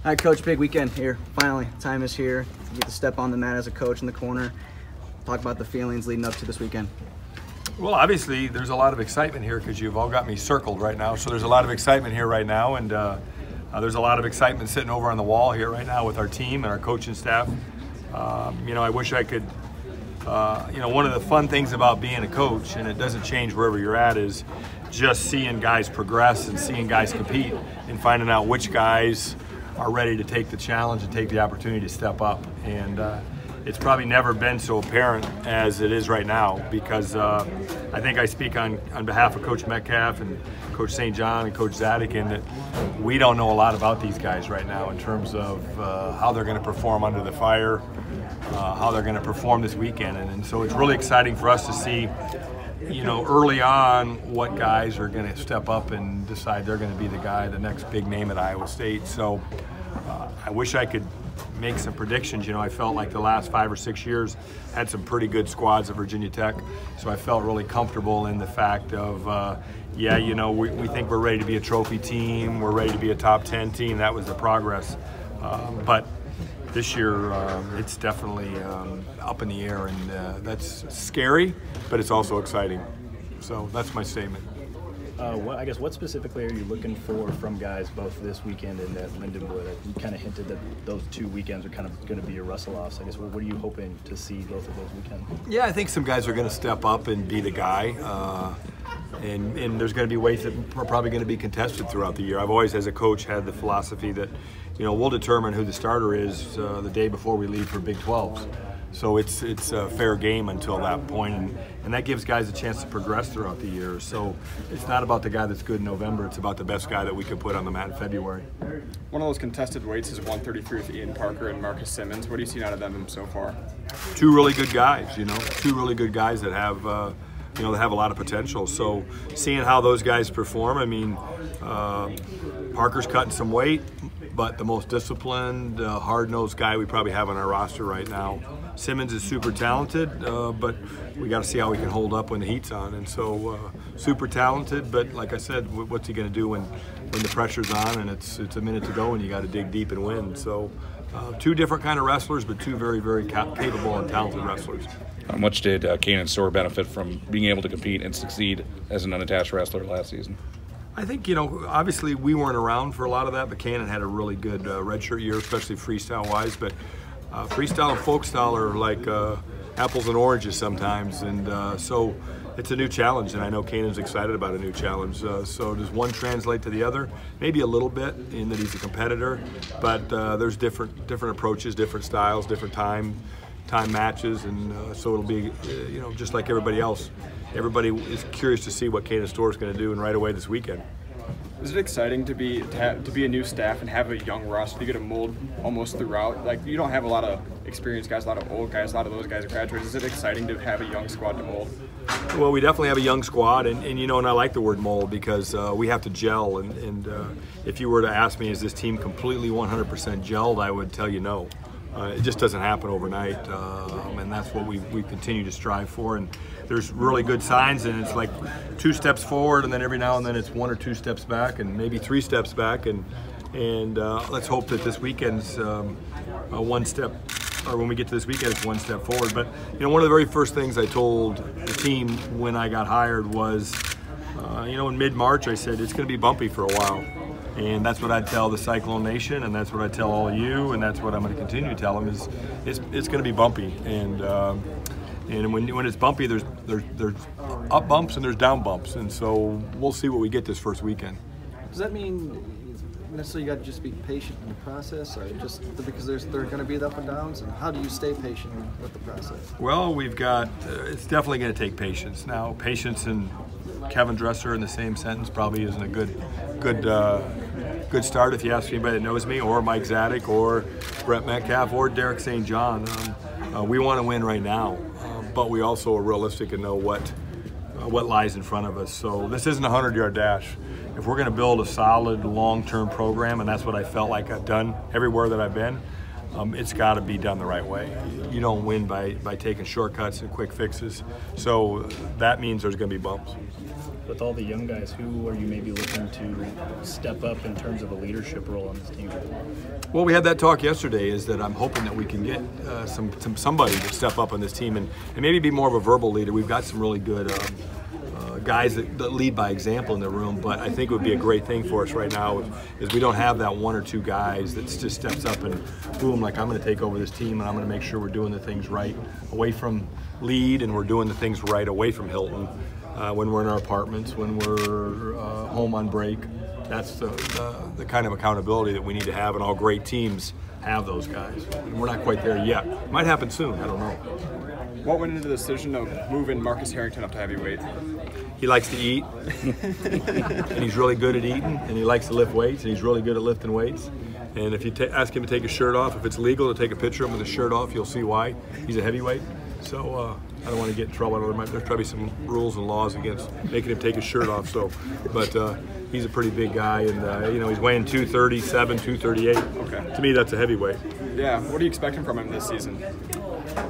All right, Coach, big weekend here. Finally, time is here. You get to step on the mat as a coach in the corner. Talk about the feelings leading up to this weekend. Well, obviously, there's a lot of excitement here because you've all got me circled right now. So there's a lot of excitement here right now, and there's a lot of excitement sitting over on the wall here right now with our team and our coaching staff. I wish I could, one of the fun things about being a coach, and it doesn't change wherever you're at, is just seeing guys progress and seeing guys compete and finding out which guys are ready to take the challenge and take the opportunity to step up. And it's probably never been so apparent as it is right now, because I think I speak on behalf of Coach Metcalf and Coach St. John and Coach Zadig, in that we don't know a lot about these guys right now in terms of how they're going to perform under the fire, how they're going to perform this weekend. And so it's really exciting for us to see, early on what guys are going to step up and decide they're going to be the guy, the next big name at Iowa State. So I wish I could make some predictions. I felt like the last 5 or 6 years had some pretty good squads at Virginia Tech, so I felt really comfortable in the fact of, we think we're ready to be a trophy team, we're ready to be a top 10 team. That was the progress. But this year, it's definitely up in the air, and that's scary, but it's also exciting. So that's my statement. What specifically are you looking for from guys both this weekend and at Lindenwood? You kind of hinted that those 2 weekends are kind of going to be your wrestle-offs. I guess what are you hoping to see both of those weekends? Yeah, I think some guys are going to step up and be the guy. And there's going to be ways that are probably going to be contested throughout the year. I've always, as a coach, had the philosophy that, we'll determine who the starter is the day before we leave for Big 12s. So it's a fair game until that point, and that gives guys a chance to progress throughout the year. So it's not about the guy that's good in November, it's about the best guy that we can put on the mat in February. One of those contested weights is 133 with Ian Parker and Marcus Simmons. What do you see out of them so far? 2 really good guys, 2 really good guys that have they have a lot of potential. So seeing how those guys perform, Parker's cutting some weight, but the most disciplined, hard-nosed guy we probably have on our roster right now. Simmons is super talented, but we got to see how he can hold up when the heat's on. And so super talented, but like I said, what's he going to do when the pressure's on and it's a minute to go and you got to dig deep and win? So 2 different kind of wrestlers, but 2 very, very capable and talented wrestlers. How much did Kanan Storr benefit from being able to compete and succeed as an unattached wrestler last season? I think, obviously we weren't around for a lot of that, but Kanan had a really good redshirt year, especially freestyle-wise. But freestyle and folk style are like apples and oranges sometimes, and so it's a new challenge, and I know Kanan's excited about a new challenge. So does one translate to the other? Maybe a little bit, in that he's a competitor, but there's different approaches, different styles, different time matches, and so it'll be, just like everybody else. Everybody is curious to see what Kanan Storr is going to do, and right away this weekend. Is it exciting to be a new staff and have a young roster? You get a mold almost throughout. Like, you don't have a lot of experienced guys, a lot of old guys, a lot of those guys are graduates. Is it exciting to have a young squad to mold? Well, we definitely have a young squad, and I like the word mold because we have to gel. And if you were to ask me, is this team completely 100% gelled, I would tell you no. It just doesn't happen overnight, and that's what we continue to strive for. And there's really good signs, and it's like 2 steps forward, and then every now and then it's 1 or 2 steps back, and maybe 3 steps back. And let's hope that this weekend's 1 step, or when we get to this weekend, it's 1 step forward. But one of the very first things I told the team when I got hired was, in mid-March, I said it's going to be bumpy for a while. And that's what I tell the Cyclone Nation, and that's what I tell all of you, and that's what I'm going to continue to tell them, is it's going to be bumpy. And when it's bumpy, there's up bumps and there's down bumps, and so we'll see what we get this first weekend. Does that mean necessarily you got to just be patient in the process, or just because there are going to be the up and downs? And how do you stay patient with the process? Well, we've got it's definitely going to take patience. Now, patience and Kevin Dresser in the same sentence probably isn't a good start if you ask anybody that knows me, or Mike Zadig, or Brett Metcalf, or Derek St. John. We want to win right now, but we also are realistic and know what lies in front of us. So this isn't a 100-yard dash. If we're going to build a solid long-term program, and that's what I felt like I've done everywhere that I've been, it's got to be done the right way. You don't win by taking shortcuts and quick fixes. So that means there's going to be bumps. with all the young guys, who are you maybe looking to step up in terms of a leadership role on this team? Well, we had that talk yesterday, is that I'm hoping that we can get somebody to step up on this team and maybe be more of a verbal leader. We've got some really good guys that lead by example in the room, but I think it would be a great thing for us right now is we don't have that one or two guys that just steps up and boom, like I'm going to take over this team and I'm going to make sure we're doing the things right away from lead and we're doing the things right away from Hilton when we're in our apartments, when we're home on break. That's the kind of accountability that we need to have, and all great teams have those guys. And we're not quite there yet. Might happen soon, I don't know. What went into the decision of moving Marcus Harrington up to heavyweight? He likes to eat, and he's really good at eating, and he likes to lift weights, and he's really good at lifting weights. And if you ask him to take his shirt off, if it's legal to take a picture of him with his shirt off, you'll see why. He's a heavyweight. So I don't want to get in trouble. There's probably some rules and laws against making him take his shirt off. So, but he's a pretty big guy, and you know, he's weighing 237, 238. Okay. To me, that's a heavyweight. Yeah. What are you expecting from him this season?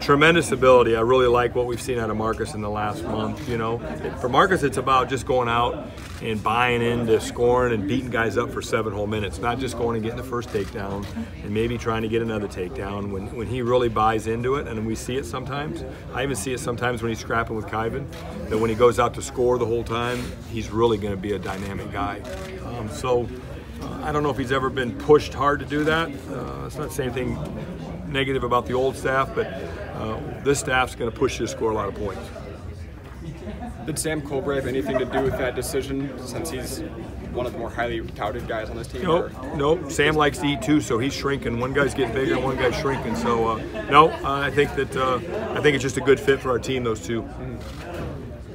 Tremendous ability. I really like what we've seen out of Marcus in the last month. You know, for Marcus, it's about just going out and buying into scoring and beating guys up for 7 whole minutes, not just going and getting the first takedown and maybe trying to get another takedown. When he really buys into it, and we see it sometimes, I even see it sometimes when he's scrapping with Kyvan, that when he goes out to score the whole time, he's really going to be a dynamic guy. I don't know if he's ever been pushed hard to do that. It's not the same thing negative about the old staff, but this staff's going to push you to score a lot of points. Did Sam Colbert have anything to do with that decision, since he's one of the more highly touted guys on this team? Nope. Sam likes to eat too, so he's shrinking. One guy's getting bigger, and one guy's shrinking. So no, I think it's just a good fit for our team. Those two.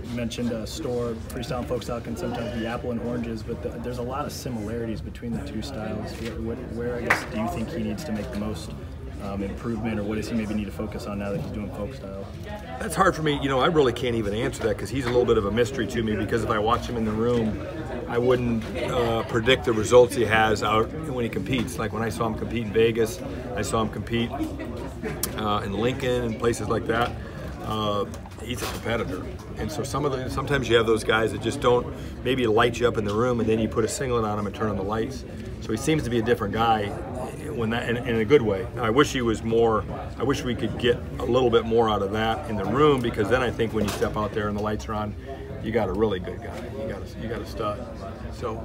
You mentioned store freestyle folk style can sometimes be apple and oranges, but there's a lot of similarities between the two styles. Where I guess do you think he needs to make the most improvement, or what does he maybe need to focus on now that he's doing folk style? That's hard for me. You know, I really can't even answer that because he's a little bit of a mystery to me, because if I watch him in the room, I wouldn't predict the results he has out when he competes. Like when I saw him compete in Vegas, I saw him compete in Lincoln and places like that. He's a competitor, and so sometimes you have those guys that just don't maybe light you up in the room, and then you put a singlet on him and turn on the lights. So he seems to be a different guy when that, in a good way. Now, I wish he was more. I wish we could get a little bit more out of that in the room, because then I think when you step out there and the lights are on, you got a really good guy. You got a stud. So,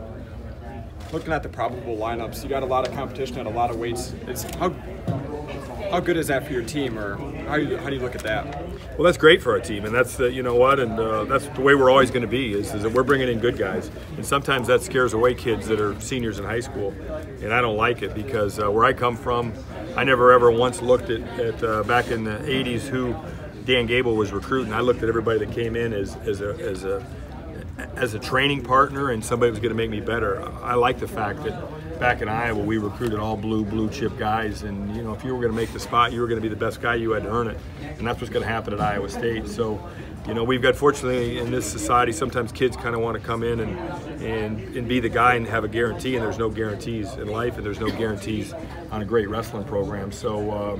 looking at the probable lineups, you got a lot of competition at a lot of weights. How good is that for your team, or how do you look at that? Well, that's great for our team, and that's you know what, and that's the way we're always going to be. Is that we're bringing in good guys, and sometimes that scares away kids that are seniors in high school, and I don't like it, because where I come from, I never ever once looked at back in the '80s who Dan Gable was recruiting. I looked at everybody that came in as a training partner and somebody was going to make me better. I like the fact that back in Iowa, we recruited all blue chip guys, and you know, if you were going to make the spot, you were going to be the best guy. You had to earn it, and that's what's going to happen at Iowa State. So, you know, we've got, fortunately in this society, sometimes kids kind of want to come in and be the guy and have a guarantee, and there's no guarantees in life, and there's no guarantees on a great wrestling program. So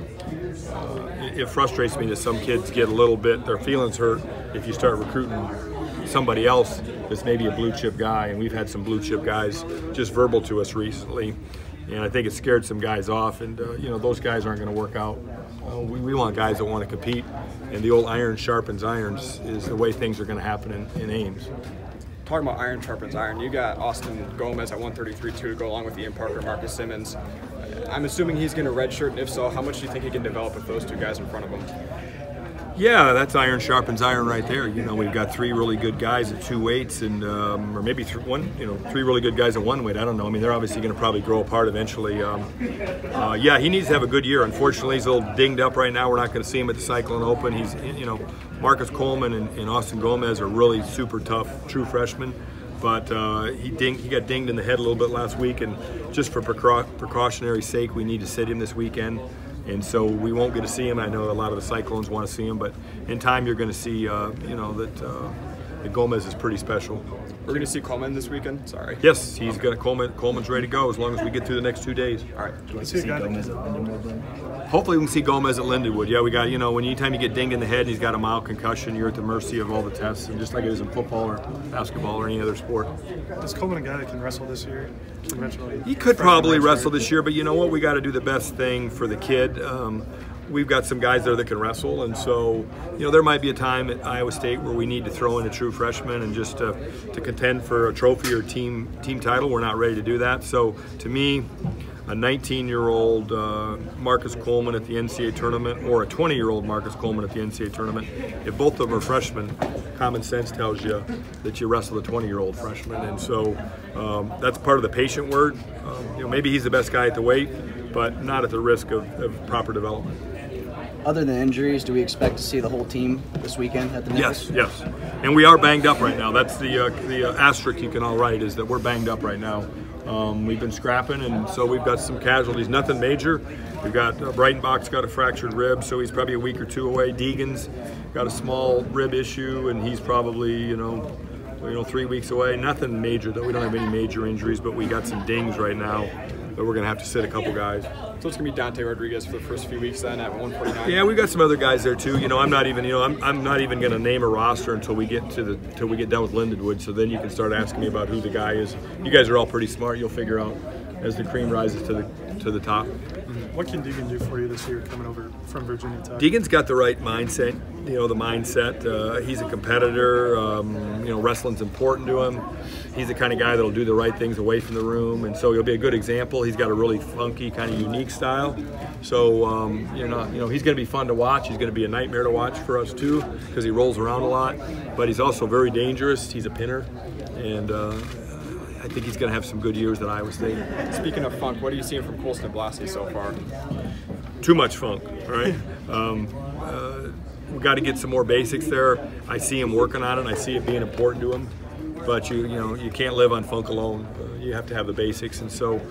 it frustrates me that some kids get a little bit, their feelings hurt if you start recruiting somebody else that's maybe a blue chip guy, and we've had some blue chip guys just verbal to us recently, and I think it scared some guys off, and you know, those guys aren't going to work out. We want guys that want to compete, and the old iron sharpens irons is the way things are going to happen in Ames. Talking about iron sharpens iron, you got Austin Gomez at 133.2 to go along with Ian Parker, Marcus Simmons. I'm assuming he's going to redshirt, and if so, how much do you think he can develop with those two guys in front of him? Yeah, that's iron sharpens iron right there. You know, we've got 3 really good guys at 2 weights, and or maybe 3 really good guys at 1 weight. I don't know. I mean, they're obviously going to probably grow apart eventually. Yeah, he needs to have a good year. Unfortunately, he's a little dinged up right now. We're not going to see him at the Cyclone Open. He's, you know, Marcus Coleman and Austin Gomez are really super tough true freshmen. But he got dinged in the head a little bit last week, and just for precautionary sake, we need to sit him this weekend. And so we won't get to see him. I know a lot of the Cyclones want to see him, but in time you're going to see, you know, that that Gomez is pretty special. We're going to see Coleman this weekend. Sorry. Yes, he's got Coleman's ready to go as long as we get through the next 2 days. All right. Do you like to see Gomez at Lindenwood? Hopefully we can see Gomez at Lindenwood. Yeah, we got, anytime you get dinged in the head and he's got a mild concussion, you're at the mercy of all the tests, and just like it is in football or basketball or any other sport. Is Coleman a guy that can wrestle this year? He could probably wrestle this year, but you know what? We got to do the best thing for the kid. We've got some guys there that can wrestle, and so there might be a time at Iowa State where we need to throw in a true freshman and just to contend for a trophy or team title. We're not ready to do that. So to me, a 19-year-old Marcus Coleman at the NCAA tournament or a 20-year-old Marcus Coleman at the NCAA tournament, if both of them are freshmen, common sense tells you that you wrestle the 20-year-old freshman. And so that's part of the patient word. Maybe he's the best guy at the weight, but not at the risk of proper development. Other than injuries, do we expect to see the whole team this weekend at the Nippers? Yes. And we are banged up right now. That's the asterisk you can all write, is that we're banged up right now. We've been scrapping, and so we've got some casualties. Nothing major. We've got Breitenbach's got a fractured rib, so he's probably a week or two away. Deegan's got a small rib issue, and he's probably 3 weeks away. Nothing major, though. We don't have any major injuries, but we got some dings right now that we're going to have to sit a couple guys. So it's going to be Dante Rodriguez for the first few weeks then at 149. Yeah, we've got some other guys there too. I'm not even going to name a roster until we get done with Lindenwood. So then you can start asking me about who the guy is. You guys are all pretty smart. You'll figure out as the cream rises to the top. What can Deegan do for you this year coming over from Virginia Tech? Deegan's got the right mindset. The mindset. He's a competitor. Wrestling's important to him. He's the kind of guy that'll do the right things away from the room, and so he'll be a good example. He's got a really funky, kind of unique style. So he's going to be fun to watch. He's going to be a nightmare to watch for us too, because he rolls around a lot. But he's also very dangerous. He's a pinner, and I think he's going to have some good years at Iowa State. Speaking of funk, what are you seeing from Colston Blassie so far? Too much funk, right? We've got to get some more basics there. I see him working on it. I see it being important to him. But you can't live on funk alone. You have to have the basics, and so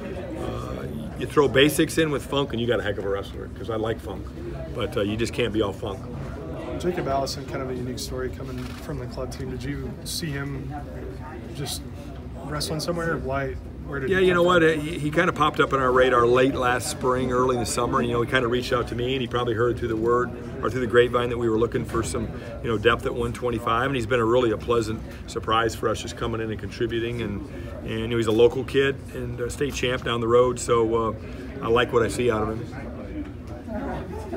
you throw basics in with funk, and you got a heck of a wrestler. Because I like funk, but you just can't be all funk. Jacob Allison, kind of a unique story coming from the club team. Did you see him just wrestling somewhere? Why? Where did? Yeah, you know what? He kind of popped up on our radar late last spring, early in the summer. And, he kind of reached out to me, and he probably heard through the word or through the grapevine that we were looking for some, depth at 125. And he's been a pleasant surprise for us, just coming in and contributing. And he's a local kid and a state champ down the road. So I like what I see out of him.